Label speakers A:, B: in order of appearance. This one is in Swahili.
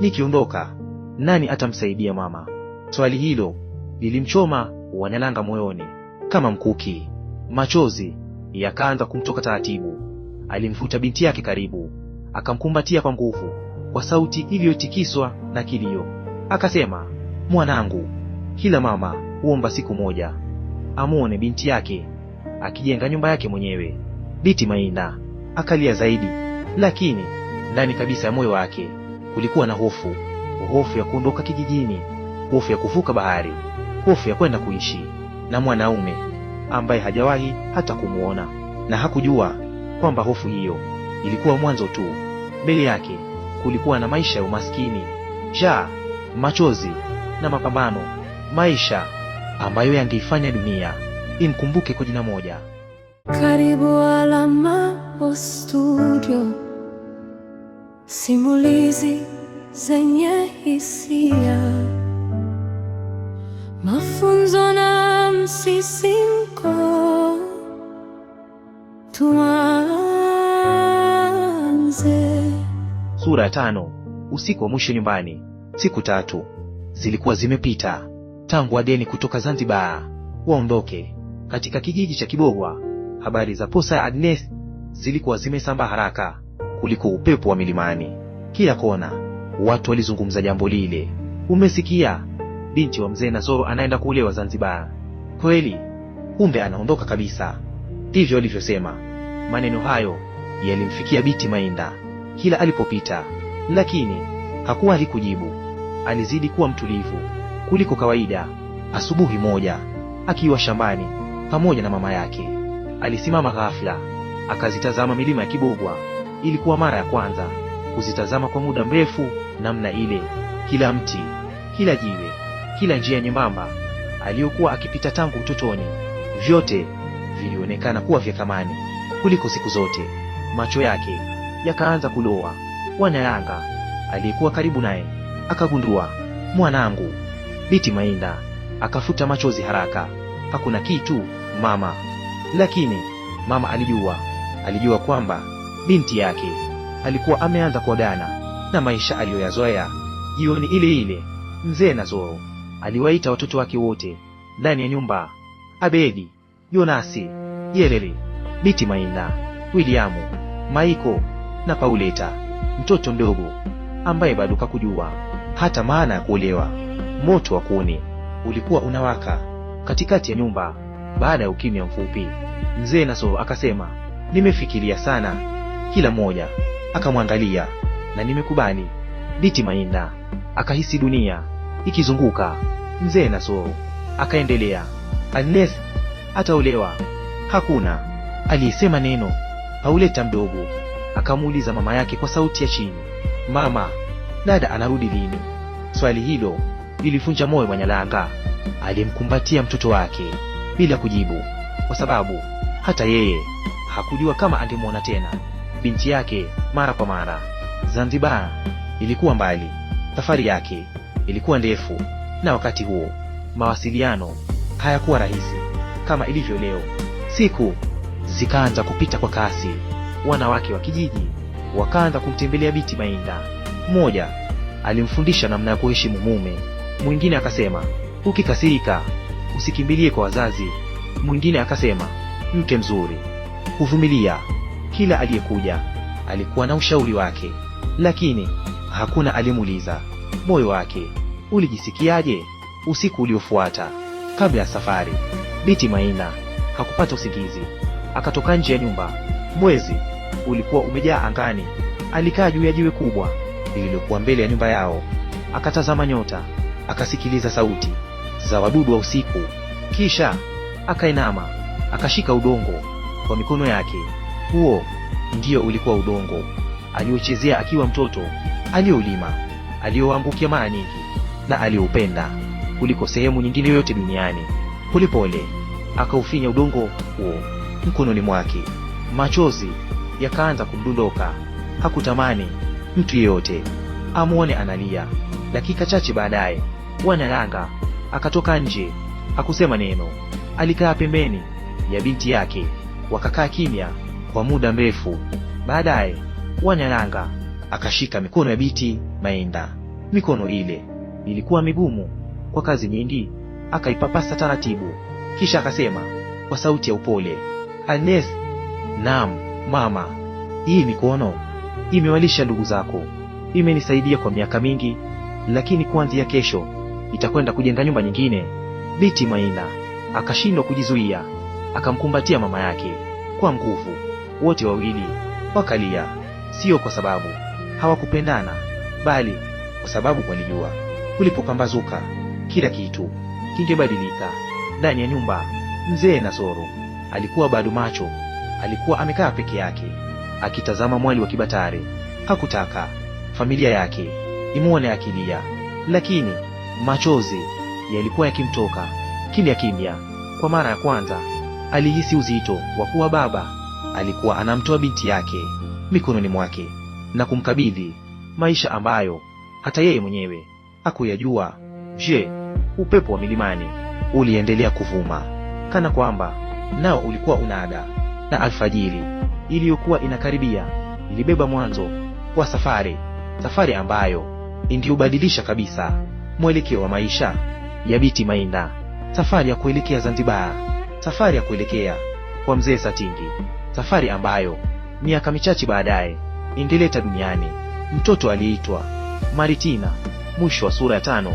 A: nikiondoka, nani atamsaidia mama? Swali hilo lilimchoma Wanalanga moyoni kama mkuki. Machozi yakaanza kumtoka taratibu. Alimvuta binti yake karibu, akamkumbatia kwa nguvu, kwa sauti iliyotikiswa na kilio. Akasema, mwanangu, kila mama huomba siku moja amuone binti yake akijenga nyumba yake mwenyewe. Binti Mainda akalia zaidi, lakini ndani kabisa ya moyo wake kulikuwa na hofu. Hofu ya kuondoka kijijini, hofu ya kuvuka bahari, hofu ya kwenda kuishi na mwanaume ambaye hajawahi hata kumuona, na hakujua kwamba hofu hiyo ilikuwa mwanzo tu. Mbele yake kulikuwa na maisha ya umaskini, njaa, machozi na mapambano, maisha ambayo yangeifanya dunia imkumbuke kwa jina moja.
B: Karibu Alama Studio, simulizi zenye hisia, mafunzo na msisimko. Tuanze.
A: Sura ya 5. Usiku wa mwisho nyumbani. Siku 3 zilikuwa zimepita tangu wageni kutoka Zanzibar waondoke. Katika kijiji cha Kibogwa, habari za posa ya Agnes zilikuwa zimesambaa haraka kuliko upepo wa milimani. Kila kona watu walizungumza jambo lile. Umesikia? Binti wa mzee Nasoro anaenda kuolewa Zanzibar. Kweli? Kumbe anaondoka kabisa. Ndivyo walivyosema. Maneno hayo yalimfikia binti Mainda kila alipopita, lakini hakuwahi kujibu. Alizidi kuwa mtulivu kuliko kawaida. Asubuhi moja, akiwa shambani pamoja na mama yake, alisimama ghafla, akazitazama milima ya Kibogwa. Ilikuwa mara ya kwanza kuzitazama kwa muda mrefu namna ile. Kila mti, kila jiwe, kila njia nyembamba aliyokuwa akipita tangu utotoni, vyote vilionekana kuwa vya thamani kuliko siku zote. Macho yake yakaanza kuloa. Wanalanga aliyekuwa karibu naye akagundua. Mwanangu. Binti Mainda akafuta machozi haraka. Hakuna kitu mama. Lakini mama alijua kwamba binti yake alikuwa ameanza kuagana na maisha aliyoyazoea. Jioni ile ile mzee Nasoro aliwaita watoto wake wote ndani ya nyumba: Abedi, Yonasi, Yerere, Binti Mainda, Williamu, Maiko na Pauleta, mtoto mdogo ambaye bado hakujua hata maana ya kuolewa. Moto wa kuni ulikuwa unawaka katikati ya nyumba. Baada ya ukimya mfupi, mzee Nasoro akasema, nimefikiria sana. Kila mmoja akamwangalia na nimekubali. Binti Mainda akahisi dunia ikizunguka. Mzee Nasoro akaendelea, Agnes ataolewa. Hakuna aliyesema neno. Pauleta mdogo akamuuliza mama yake kwa sauti ya chini, mama, dada anarudi lini? Swali hilo lilivunja moyo Wanalanga. Alimkumbatia mtoto wake bila kujibu, kwa sababu hata yeye hakujua kama angemwona tena binti yake mara kwa mara. Zanzibar ilikuwa mbali, safari yake ilikuwa ndefu, na wakati huo mawasiliano hayakuwa rahisi kama ilivyo leo. Siku zikaanza kupita kwa kasi. Wanawake wa kijiji wakaanza kumtembelea Binti Mainda. Mmoja alimfundisha namna ya kuheshimu mume, mwingine akasema, ukikasirika usikimbilie kwa wazazi. Mwingine akasema, mke mzuri huvumilia. Kila aliyekuja alikuwa na ushauri wake, lakini hakuna alimuuliza moyo wake ulijisikiaje. Usiku uliofuata kabla ya safari, Binti Mainda hakupata usingizi. Akatoka nje ya nyumba. Mwezi ulikuwa umejaa angani. Alikaa juu ya jiwe kubwa lililokuwa mbele ya nyumba yao, akatazama nyota, akasikiliza sauti za wadudu wa usiku. Kisha akainama, akashika udongo kwa mikono yake. Huo ndio ulikuwa udongo aliochezea akiwa mtoto, aliolima, alioangukia mara nyingi na alioupenda kuliko sehemu nyingine yote duniani. Polepole akaufinya udongo huo mkononi mwake. Machozi yakaanza kumdondoka. Hakutamani mtu yeyote amuone analia. Dakika chache baadaye, Wanalanga akatoka nje. Hakusema neno. Alikaa pembeni ya binti yake. Wakakaa kimya kwa muda mrefu. Baadaye Wanalanga akashika mikono ya Binti Mainda. Mikono ile ilikuwa migumu kwa kazi nyingi. Akaipapasa taratibu, kisha akasema kwa sauti ya upole, Agnes. Naam mama. Hii mikono imewalisha ndugu zako, imenisaidia kwa miaka mingi, lakini kuanzia kesho itakwenda kujenga nyumba nyingine. Binti Maina akashindwa kujizuia, akamkumbatia mama yake kwa nguvu. Wote wawili wakalia, sio kwa sababu hawakupendana, bali kwa sababu walijua kulipopambazuka kila kitu kingebadilika. Ndani ya nyumba, mzee Nasoro alikuwa bado macho. Alikuwa amekaa peke yake akitazama mwali wa Kibatare. Hakutaka familia yake imuone akilia, lakini machozi yalikuwa yakimtoka kimya kimya. Kwa mara ya kwanza alihisi uzito wa kuwa baba alikuwa anamtoa binti yake mikononi mwake na kumkabidhi maisha ambayo hata yeye mwenyewe hakuyajua. Je, upepo wa milimani uliendelea kuvuma kana kwamba nao ulikuwa unada, na alfajiri iliyokuwa inakaribia ilibeba mwanzo wa safari ambayo indiubadilisha kabisa mwelekeo wa maisha ya Binti Maina, safari ya kuelekea Zanzibar, safari ya kuelekea kwa mzee Satingi, safari ambayo miaka michache baadaye ingeleta duniani mtoto aliyeitwa Maritina. Mwisho wa sura ya 5.